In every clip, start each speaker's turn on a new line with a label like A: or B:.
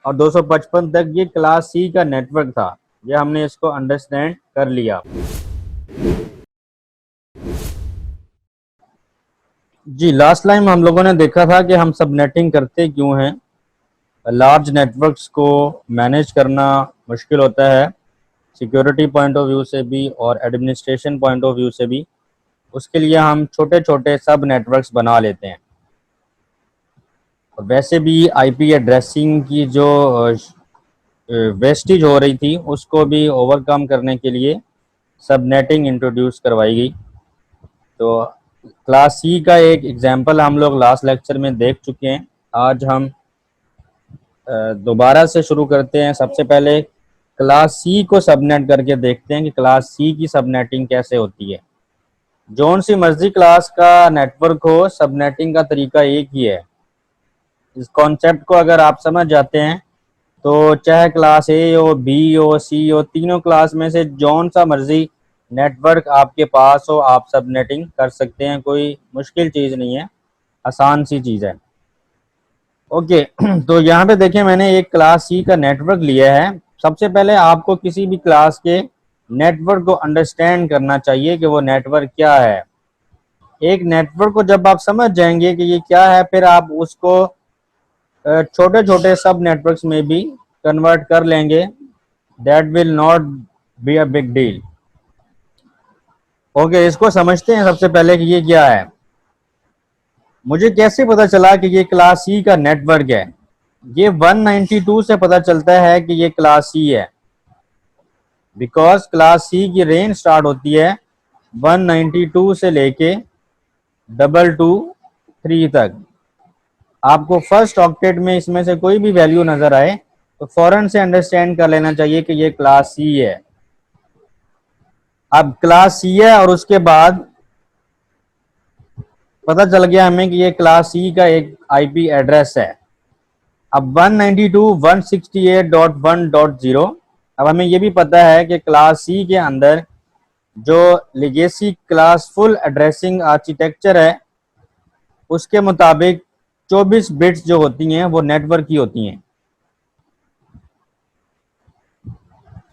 A: और 255 तक ये क्लास सी का नेटवर्क था। ये हमने इसको अंडरस्टैंड कर लिया। जी, लास्ट टाइम हम लोगों ने देखा था कि हम सबनेटिंग करते क्यों हैं। लार्ज नेटवर्क्स को मैनेज करना मुश्किल होता है, सिक्योरिटी पॉइंट ऑफ व्यू से भी और एडमिनिस्ट्रेशन पॉइंट ऑफ व्यू से भी। उसके लिए हम छोटे छोटे सब नेटवर्क्स बना लेते हैं। और वैसे भी आईपी एड्रेसिंग की जो वेस्टेज हो रही थी उसको भी ओवरकम करने के लिए सबनेटिंग इंट्रोड्यूस करवाई गई। तो क्लास सी का एक एग्जांपल हम लोग लास्ट लेक्चर में देख चुके हैं। आज हम दोबारा से शुरू करते हैं। सबसे पहले क्लास सी को सबनेट करके देखते हैं कि क्लास सी की सबनेटिंग कैसे होती है। जौन सी मर्जी क्लास का नेटवर्क हो, सबनेटिंग का तरीका एक ही है। इस कॉन्सेप्ट को अगर आप समझ जाते हैं तो चाहे क्लास ए हो, बी हो, सी हो, तीनों क्लास में से जौन सा मर्जी नेटवर्क आपके पास हो, आप सबनेटिंग कर सकते हैं। कोई मुश्किल चीज़ नहीं है, आसान सी चीज़ है। ओके तो यहाँ पे देखें, मैंने एक क्लास सी का नेटवर्क लिया है। सबसे पहले आपको किसी भी क्लास के नेटवर्क को अंडरस्टैंड करना चाहिए कि वो नेटवर्क क्या है। एक नेटवर्क को जब आप समझ जाएंगे कि ये क्या है, फिर आप उसको छोटे छोटे सब नेटवर्क्स में भी कन्वर्ट कर लेंगे। That will not be a big deal. Okay, इसको समझते हैं सबसे पहले कि ये क्या है। मुझे कैसे पता चला कि ये क्लास सी का नेटवर्क है? ये 192 से पता चलता है कि ये क्लास सी है, बिकॉज क्लास सी की रेंज स्टार्ट होती है 192 से लेके 223 तक। आपको फर्स्ट ऑक्टेट में इसमें से कोई भी वैल्यू नजर आए तो फौरन से अंडरस्टैंड कर लेना चाहिए कि ये क्लास सी है। अब क्लास सी है और उसके बाद पता चल गया हमें कि ये क्लास सी का एक आईपी एड्रेस है। अब 192.168.1.0। अब हमें ये भी पता है कि क्लास सी के अंदर जो legacy class full addressing architecture है उसके मुताबिक 24 बिट्स जो होती हैं वो नेटवर्क की होती हैं।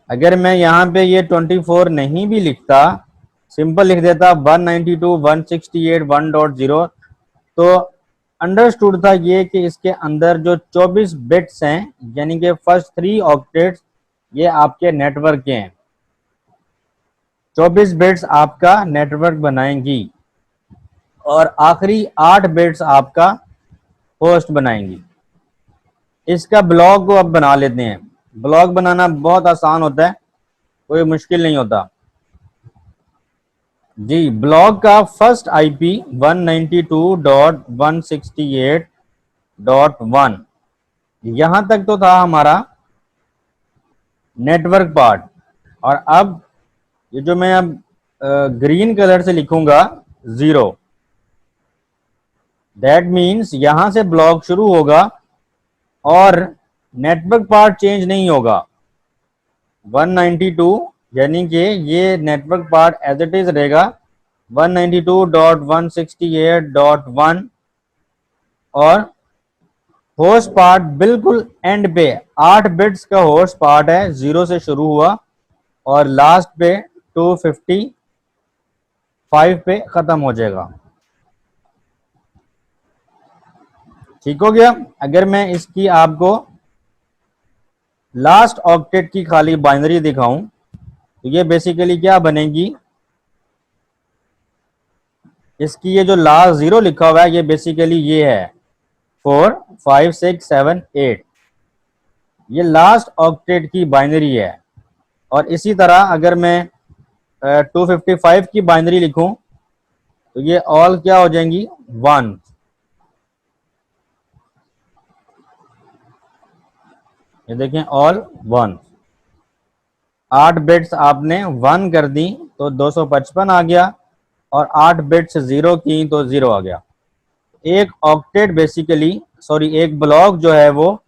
A: अगर मैं यहाँ पे ये 24 नहीं भी लिखता, सिंपल लिख देता 192.168.1.0, तो अंडरस्टूड था ये कि इसके अंदर जो 24 बिट्स हैं यानी कि फर्स्ट 3 ऑक्टेट्स ये आपके नेटवर्क के हैं। 24 बिट्स आपका नेटवर्क बनाएंगी और आखिरी 8 बिट्स आपका होस्ट बनाएंगी। इसका ब्लॉक को अब बना लेते हैं। ब्लॉक बनाना बहुत आसान होता है, कोई मुश्किल नहीं होता। जी, ब्लॉक का फर्स्ट आईपी 192.168.1। यहां तक तो था हमारा नेटवर्क पार्ट। और अब ये जो मैं अब ग्रीन कलर से लिखूंगा 0, दैट मीन्स यहां से ब्लॉक शुरू होगा और नेटवर्क पार्ट चेंज नहीं होगा। 192 यानी कि ये network part as it is रहेगा 192.168.1। और होस्ट पार्ट बिल्कुल एंड पे 8 बिट्स का होस्ट पार्ट है, 0 से शुरू हुआ और लास्ट पे 255 पे खत्म हो जाएगा। ठीक हो गया। अगर मैं इसकी आपको लास्ट ऑक्टेट की खाली बाइनरी दिखाऊं तो ये बेसिकली क्या बनेगी, इसकी ये जो लास्ट 0 लिखा हुआ है ये बेसिकली ये है 4 5 6 7 8। ये लास्ट ऑक्टेट की बाइनरी है। और इसी तरह अगर मैं 255 की बाइनरी लिखूं तो ये ऑल क्या हो जाएंगी 1। ये देखें ऑल 1। 8 बिट्स आपने 1 कर दी तो 255 आ गया और 8 बिट्स 0 की तो 0 आ गया। एक ऑक्टेट बेसिकली एक ब्लॉक जो है वो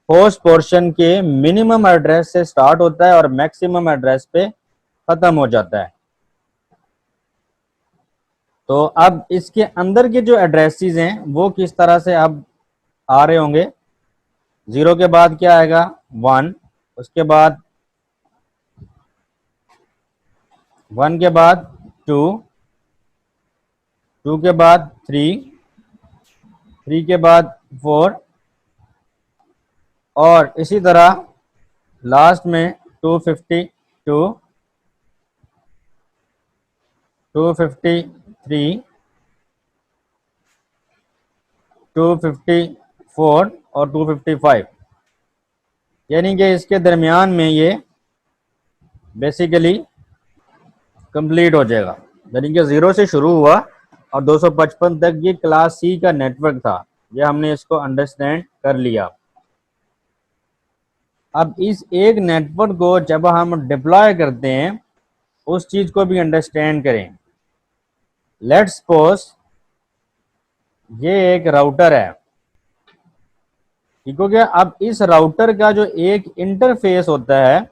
A: होस्ट पोर्शन के मिनिमम एड्रेस से स्टार्ट होता है और मैक्सिमम एड्रेस पे खत्म हो जाता है। तो अब इसके अंदर के जो एड्रेसेस हैं वो किस तरह से अब आ रहे होंगे। 0 के बाद क्या आएगा 1, उसके बाद 1 के बाद 2, 2 के बाद 3, 3 के बाद 4 और इसी तरह लास्ट में 252, 253, 254 और 255, यानी कि इसके दरमियान में ये बेसिकली कंप्लीट हो जाएगा। यानी कि 0 से शुरू हुआ और 255 तक ये क्लास सी का नेटवर्क था। ये हमने इसको अंडरस्टैंड कर लिया। अब इस एक नेटवर्क को जब हम डिप्लॉय करते हैं उस चीज को भी अंडरस्टैंड करें। लेट्स सपोज ये एक राउटर है, ठीक हो गया। अब इस राउटर का जो एक इंटरफेस होता है,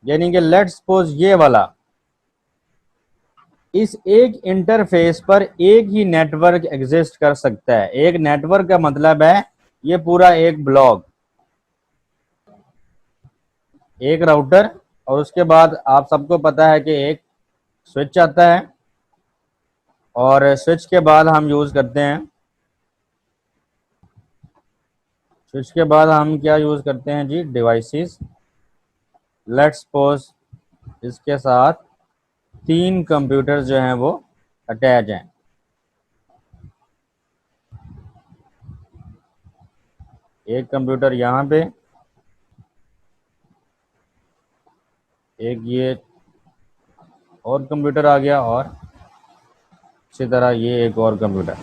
A: यानी कि लेट्स सपोज ये वाला, इस एक इंटरफेस पर एक ही नेटवर्क एग्जिस्ट कर सकता है। एक नेटवर्क का मतलब है ये पूरा एक ब्लॉक, एक राउटर, और उसके बाद आप सबको पता है कि एक स्विच आता है, और स्विच के बाद हम यूज करते हैं, स्विच के बाद हम क्या यूज करते हैं जी, डिवाइसेस। लेट्स सपोज इसके साथ 3 कंप्यूटर जो हैं वो अटैच हैं। एक कंप्यूटर यहाँ पे, एक ये और कंप्यूटर आ गया, और इसी तरह ये एक और कंप्यूटर।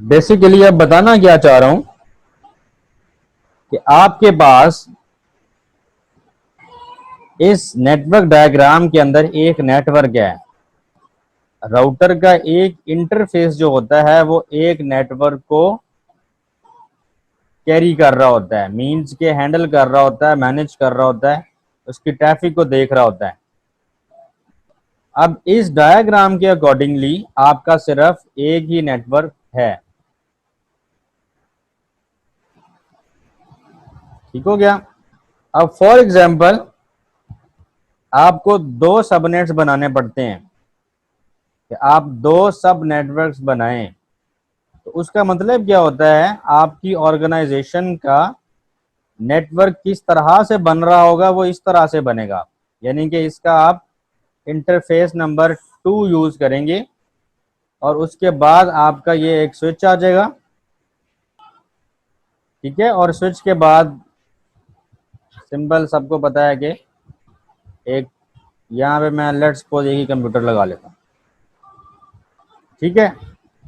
A: बेसिकली अब बताना क्या चाह रहा हूं कि आपके पास इस नेटवर्क डायग्राम के अंदर एक नेटवर्क है। राउटर का एक इंटरफेस जो होता है वो एक नेटवर्क को कैरी कर रहा होता है, मींस के हैंडल कर रहा होता है, मैनेज कर रहा होता है, उसकी ट्रैफिक को देख रहा होता है। अब इस डायग्राम के अकॉर्डिंगली आपका सिर्फ एक ही नेटवर्क है, ठीक हो गया। अब फॉर एग्जांपल आपको 2 सबनेट्स बनाने पड़ते हैं, कि आप 2 सब नेटवर्क्स बनाएं, तो उसका मतलब क्या होता है, आपकी ऑर्गेनाइजेशन का नेटवर्क किस तरह से बन रहा होगा वो इस तरह से बनेगा। यानी कि इसका आप इंटरफेस नंबर 2 यूज करेंगे, और उसके बाद आपका ये एक स्विच आ जाएगा, ठीक है। और स्विच के बाद सिंबल सबको पता है कि एक, यहाँ पे मैं लेट्स सपोज एक ही कंप्यूटर लगा लेता हूँ, ठीक है।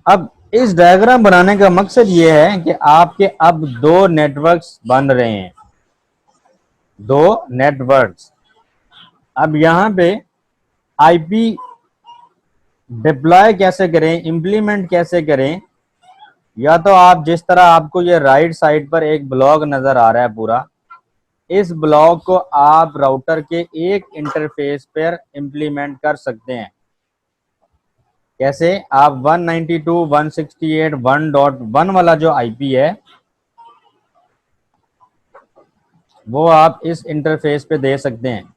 A: अब इस डायग्राम बनाने का मकसद ये है कि आपके अब 2 नेटवर्क्स बन रहे हैं, 2 नेटवर्क्स। अब यहाँ पे आईपी डिप्लॉय कैसे करें, इंप्लीमेंट कैसे करें, या तो आप जिस तरह आपको ये राइट साइड पर एक ब्लॉक नजर आ रहा है पूरा, इस ब्लॉक को आप राउटर के एक इंटरफेस पर इंप्लीमेंट कर सकते हैं। कैसे, आप 192.168.1.1 वाला जो आईपी है वो आप इस इंटरफेस पे दे सकते हैं।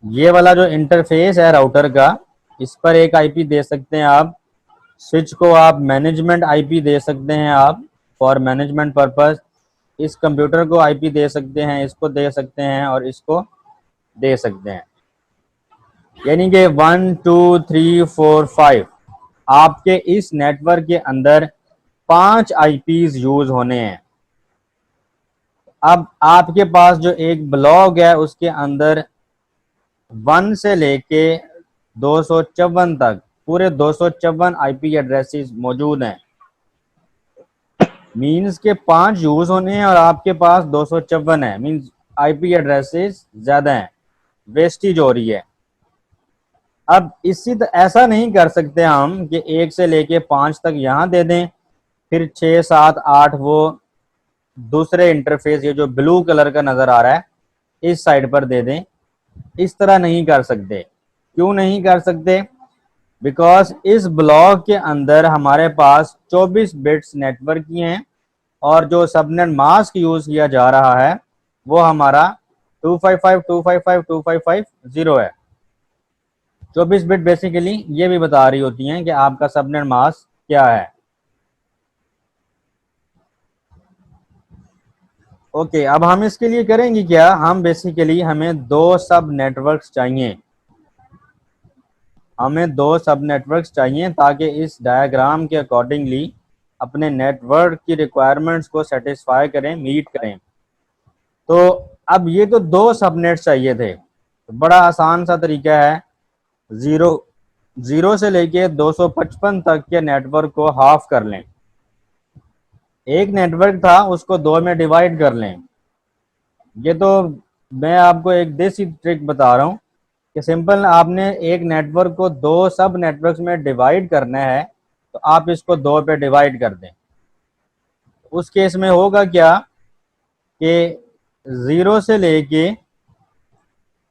A: ये वाला जो इंटरफेस है राउटर का, इस पर एक आईपी दे सकते हैं आप। स्विच को आप मैनेजमेंट आईपी दे सकते हैं आप, फॉर मैनेजमेंट पर्पस। इस कंप्यूटर को आईपी दे सकते हैं, इसको दे सकते हैं, और इसको दे सकते हैं। यानी कि 1 2 3 4 5 आपके इस नेटवर्क के अंदर 5 आईपीज यूज होने हैं। अब आपके पास जो एक ब्लॉक है उसके अंदर 1 से लेके 254 तक पूरे 254 आईपी एड्रेसेस मौजूद हैं। मींस के 5 यूज होने हैं और आपके पास 254 है, मींस आईपी एड्रेसेस ज्यादा हैं, वेस्टेज हो रही है। अब ऐसा नहीं कर सकते हम कि 1 से लेके 5 तक यहाँ दे दें, फिर 6 7 8 वो दूसरे इंटरफेस, ये जो ब्लू कलर का नजर आ रहा है, इस साइड पर दे दें। इस तरह नहीं कर सकते। क्यों नहीं कर सकते? बिकॉज इस ब्लॉक के अंदर हमारे पास 24 बिट्स नेटवर्क की हैं और जो सबनेट मास्क यूज किया जा रहा है वो हमारा 255.255.255.0 है। 24 बिट बेसिकली ये भी बता रही होती हैं कि आपका सबनेट मास्क क्या है। ओके, अब हम इसके लिए करेंगे क्या, हम बेसिकली हमें दो सब नेटवर्क्स चाहिए। हमें दो सब नेटवर्क्स चाहिए ताकि इस डायग्राम के अकॉर्डिंगली अपने नेटवर्क की रिक्वायरमेंट्स को सेटिस्फाई करें, मीट करें। तो अब ये तो दो सबनेट चाहिए थे, तो बड़ा आसान सा तरीका है, जीरो जीरो से लेके 255 तक के नेटवर्क को हाफ कर लें। एक नेटवर्क था उसको दो में डिवाइड कर लें। ये तो मैं आपको एक देसी ट्रिक बता रहा हूँ कि सिंपल आपने एक नेटवर्क को दो सब नेटवर्क्स में डिवाइड करना है, तो आप इसको दो पे डिवाइड कर दें। उस केस में होगा क्या कि 0 से लेके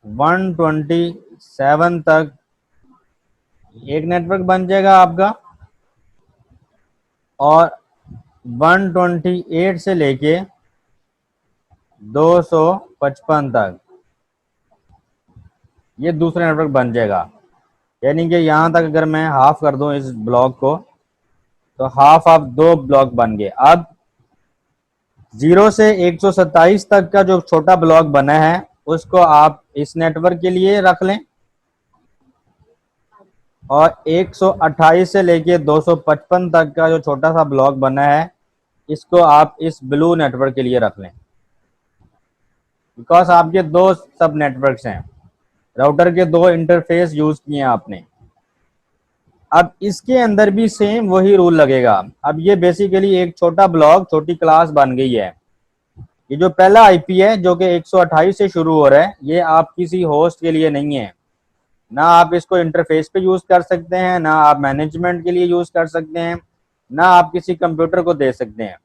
A: 127 तक एक नेटवर्क बन जाएगा आपका, और 128 से लेके 255 तक ये दूसरा नेटवर्क बन जाएगा। यानी कि यहाँ तक अगर मैं हाफ कर दूं इस ब्लॉक को, तो हाफ ऑफ दो ब्लॉक बन गए। अब 0 से 127 तक का जो छोटा ब्लॉक बना है उसको आप इस नेटवर्क के लिए रख लें, और 128 से लेके 255 तक का जो छोटा सा ब्लॉक बना है इसको आप इस ब्लू नेटवर्क के लिए रख लें। बिकॉज आपके दो सब नेटवर्क्स हैं, राउटर के दो इंटरफेस यूज किए हैं आपने। अब इसके अंदर भी सेम वही रूल लगेगा। अब ये बेसिकली एक छोटा ब्लॉक, छोटी क्लास बन गई है। ये जो पहला आईपी है जो कि 128 से शुरू हो रहा है, ये आप किसी होस्ट के लिए नहीं है। ना आप इसको इंटरफेस पे यूज कर सकते हैं, ना आप मैनेजमेंट के लिए यूज कर सकते हैं, ना आप किसी कंप्यूटर को दे सकते हैं।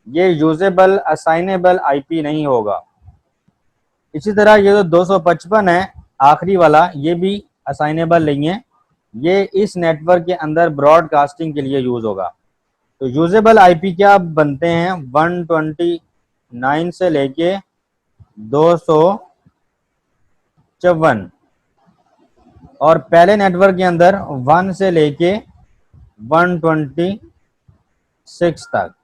A: ये यूजेबल असाइनेबल आईपी नहीं होगा। इसी तरह ये जो 255 है आखिरी वाला, ये भी असाइनेबल नहीं है। ये इस नेटवर्क के अंदर ब्रॉडकास्टिंग के लिए यूज होगा। तो यूजेबल आईपी क्या बनते हैं, 129 से लेके 254, और पहले नेटवर्क के अंदर 1 से लेके 126 तक।